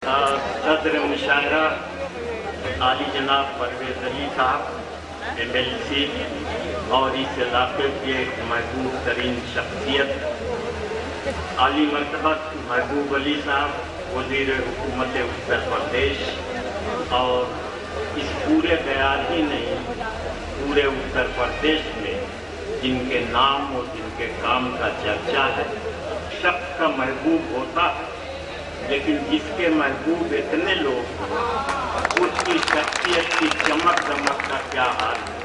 सदर मुशायरा आली जनाब परवेज़ अली साहब MLC और इस इलाके के महबूब तरीन शख्सियत आली मरतबत महबूब अली साहब वज़ीर हुकूमत उत्तर प्रदेश और इस पूरे बयान ही नहीं पूरे उत्तर प्रदेश में जिनके नाम और जिनके काम का चर्चा है। शख्स का महबूब होता है लेकिन जिसके महबूब इतने लोग उसकी शख्सियत की चमक दमक का क्या हाल है।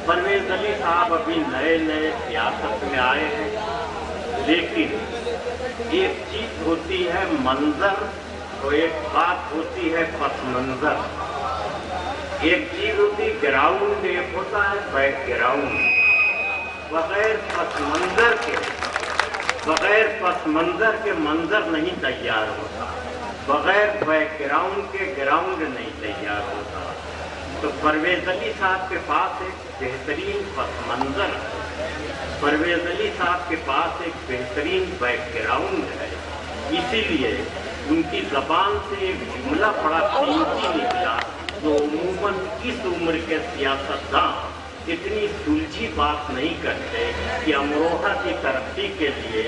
परवेज़ अली साहब अभी नए नए सियासत में आए हैं, लेकिन एक चीज होती है मंजर तो एक बात होती है पस मंजर। एक चीज होती ग्राउंड, एक होता है बैकग्राउंड। बगैर पस मंजर के मंजर नहीं तैयार होता, बगैर बैकग्राउंड के ग्राउंड नहीं तैयार होता। तो परवेज़ अली साहब के पास एक बेहतरीन पस मंजर है, परवेज़ अली साहब के पास एक बेहतरीन बैकग्राउंड है। इसीलिए उनकी ज़बान से एक जुमला बड़ा कीमती निकला जो अमूमन इस उम्र के सियासतदान इतनी सुलझी बात नहीं करते कि अमरोहा की तरक्की के लिए,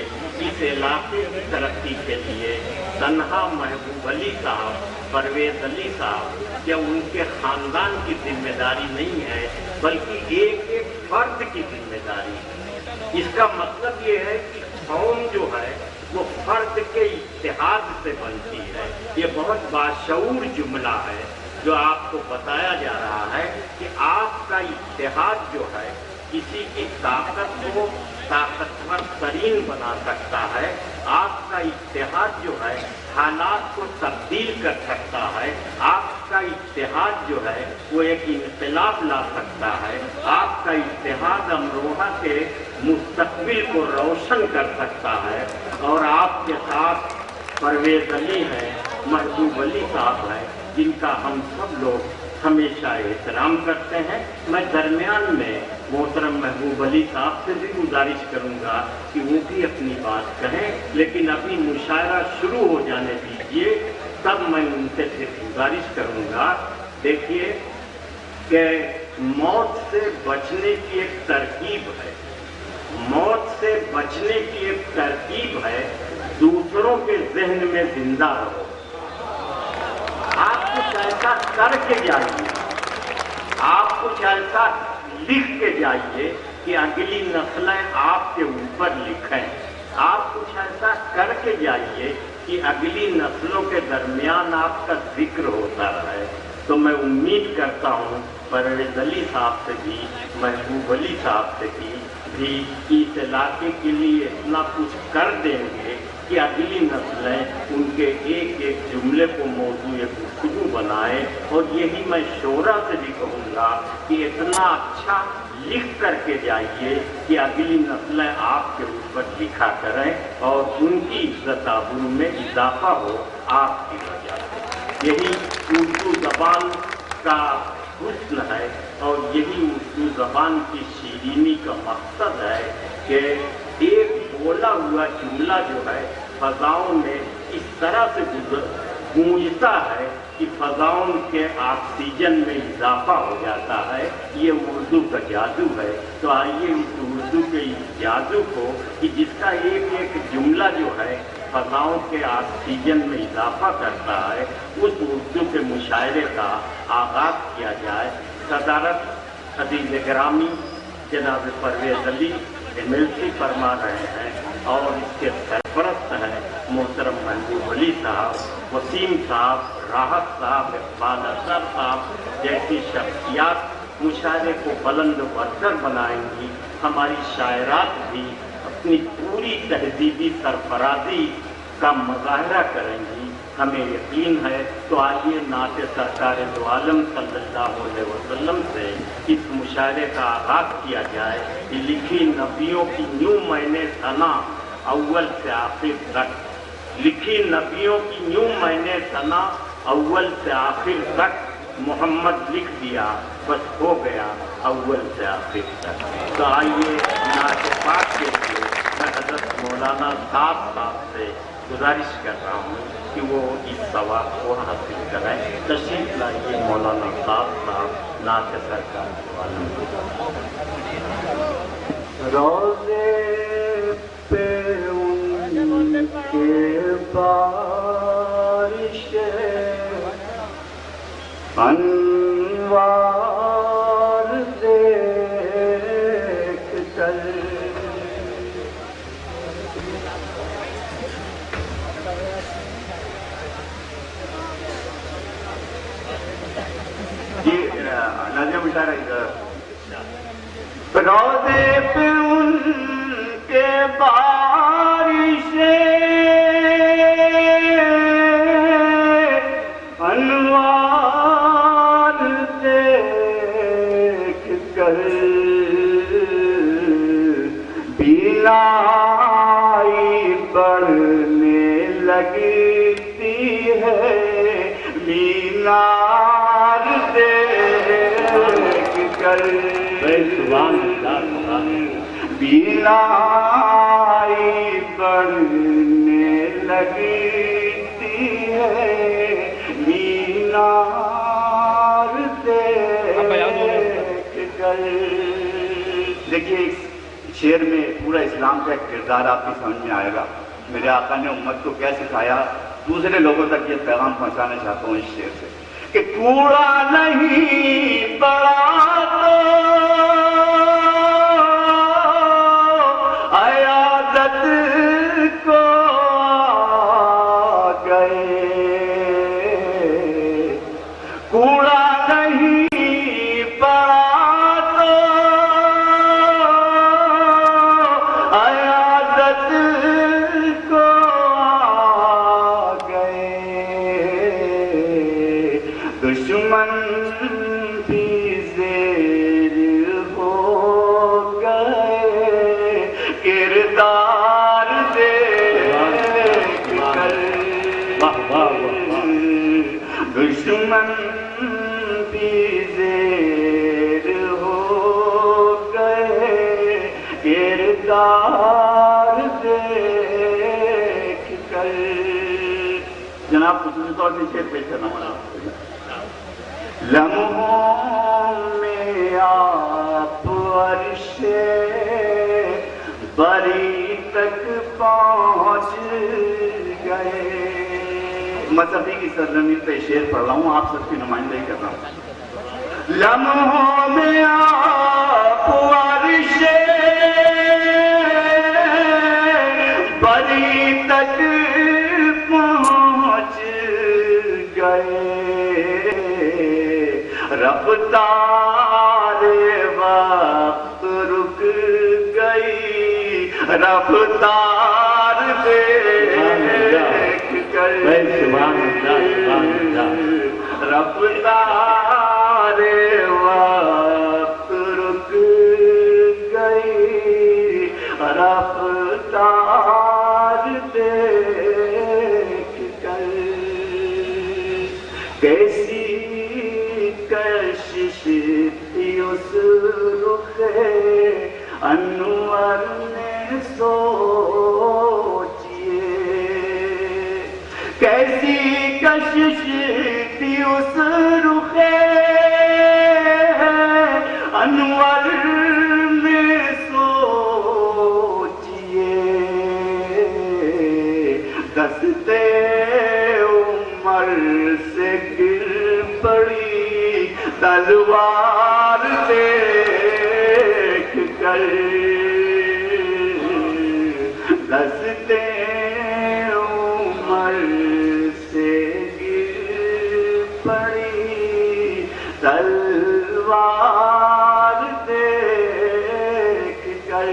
इस इलाके की तरक्की के लिए तन्हा महबूब अली साहब, परवेज़ अली साहब या उनके ख़ानदान की जिम्मेदारी नहीं है, बल्कि एक एक फर्द की जिम्मेदारी है। इसका मतलब ये है कि कौम जो है वो फर्द के इत्तेहाद से बनती है। ये बहुत बाशऊर जुमला है जो आपको बताया जा रहा है कि आपका इत्तेहाद जो है किसी की ताकत को ताकतवर तरीन बना सकता है। आपका इत्तेहाद जो है हालात को तब्दील कर सकता है। आपका इत्तेहाद जो है वो एक इनकलाब ला सकता है। आपका इत्तेहाद अमरोहा के मुस्तकबिल को रोशन कर सकता है। और आपके साथ परवेज़ अली हैं, महबूब अली साहब हैं, जिनका हम सब लोग हमेशा एहतराम करते हैं। मैं दरमियान में मोहतरम महबूब अली साहब से भी गुजारिश करूंगा कि वो भी अपनी बात कहें, लेकिन अभी मुशायरा शुरू हो जाने दीजिए, तब मैं उनसे फिर गुजारिश करूंगा। देखिए कि मौत से बचने की एक तरकीब है, मौत से बचने की एक तरकीब है, दूसरों के जहन में जिंदा रहो। आप कुछ ऐसा करके जाइए, आप कुछ ऐसा लिख के जाइए कि अगली नस्लें आपके ऊपर लिखें। आप कुछ ऐसा करके जाइए कि अगली नस्लों के दरमियान आपका जिक्र होता रहे। तो मैं उम्मीद करता हूँ परवेज़ अली साहब से भी, महबूब अली साहब से भी इस इलाके के लिए इतना कुछ कर देंगे कि अगली नस्लें उनके एक एक जुमले को मौजूए गुफ्तगू बनाए। और यही मैं शोरा से भी कहूँगा कि इतना अच्छा लिख करके जाइए कि अगली नस्लें आपके ऊपर लिखा करें और उनकी इज्जत आबरू में इजाफा हो आपकी वजह से। यही उर्दू ज़बान का हुस्न है और यही उर्दू ज़बान की शीरीनी का मकसद है कि एक बोला हुआ जुमला जो है फ़ज़ाओं में इस तरह से गूंजता है कि फ़ज़ाओं के ऑक्सीजन में इजाफा हो जाता है। ये उर्दू का जादू है। तो आइए इस उर्दू के इस जादू को कि जिसका एक एक जुमला जो है फ़ज़ाओं के ऑक्सीजन में इजाफा करता है, उस उर्दू के मुशायरे का आगाज़ किया जाए। सदारत अज़ीज़ गिरामी जनाब परवेज़ अली MLC फरमा रहे हैं और इसके सरपरस्त हैं मोहतरम महबूब अली साहब, वसीम साहब, राहत साहब, इकबाल असर साहब जैसी शख्सियात मुशायरे को बुलंद बरतर बनाएंगी। हमारी शायरात भी अपनी पूरी तहजीबी सरफराजी का मुजाहरा करेंगी, हमें यकीन है। तो आइए नाते सरकार दो आलम सल्लल्लाहु अलैहि वसल्लम से इस मुशायरे का आगाज़ किया जाए कि लिखी नबियों की यूं मैंने सना अव्वल से आखिर तक, लिखी नबियों की यूं मैंने सना अव्वल से आखिर तक, मोहम्मद लिख दिया बस हो गया अव्वल से आखिर तक। तो आइए नाते पाक के लिए मैं हज़रत मौलाना साहब से गुजारिश कर रहा हूँ کہ وہ اس ثواب کو حاصل کریں. تشریف لائیے مولانا صاحب نعت سرکار والا. روزے پہ ان کے بارش انوار دیکھ کر جی ناظرین مشاعرہ روزے پہ ان کے بارشیں انوار دیکھ کر بینائی بڑھنے لگتی ہے مینار دیکھ کر بینائی بڑھنے لگتی ہے مینار دیکھ کر. دیکھیے اس شعر میں پورا اسلام کا ایک کردار آپ کی سمجھ میں آئے گا. میرے آقا نے امت کو کیا سکھایا دوسرے لوگوں تک یہ پیغام پہنچانا چاہتا ہوں اس شعر سے کہ کوڑا نہیں پڑا تو عیادت کو آ گئے. کوڑا نہیں پڑا تو عیادت کو آ گئے. دشمن بھی زیر ہو گئے کردار دیکھ کر. دشمن بھی زیر ہو گئے کردار دیکھ کر. جناب خصوصی طور سے شعر پیش کرنا ہونا. لمحوں میں آپ عرش بری تک پہنچ گئے. مصطفی کی سرزمین پہ شعر پڑھ رہا ہوں آپ سب کی نمائندگی کر رہا ہوں. لمحوں میں آپ عرش بری تک پہنچ گئے. رفتار وقت رک گئی رفتار دیکھ کر. رفتار وقت رک گئی رفتار دیکھ کر. کیسی کشش تھی اس رخ انور نے سوچئے. کیسی کشش تھی اس رخ انور میں سوچئے. دستے عمر سے گر پڑی تلوار دیکھ کر. دستے عمر سے گر پڑی تلوار دیکھ کر.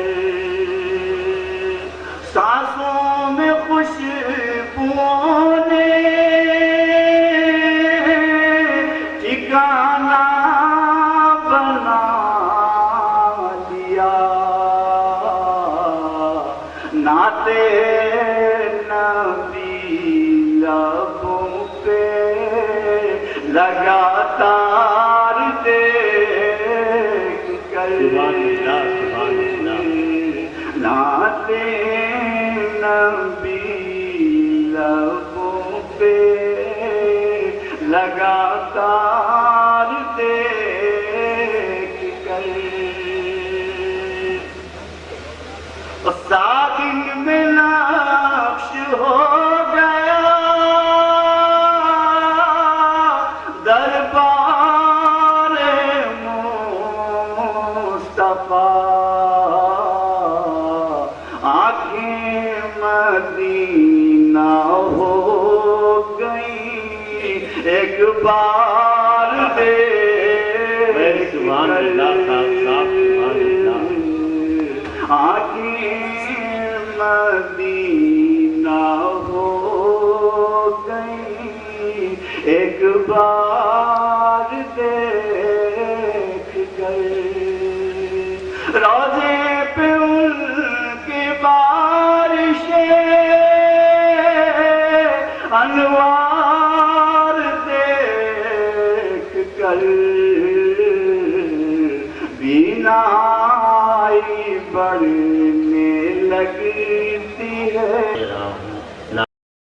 سانسوں میں خوشبوؤں نے ٹھکانہ بنا دیا. نعت نبی لبوں پہ لگاتار دیکھ کر. نعت نبی لبوں لگاتار دیکھ کر، 7 دن میں نقش ہو گیا دربار مصطفیٰ، آنکھیں مدینہ ہو گئی ایک بار دیکھ سبحان اللہ صاحب، سبحان اللہ۔ آنکھیں مدینہ ہو گئی ایک بار دیکھ گئے، روضے پہ ان کی بارشیں انوار دیکھ کر بینائی بڑھنے لگی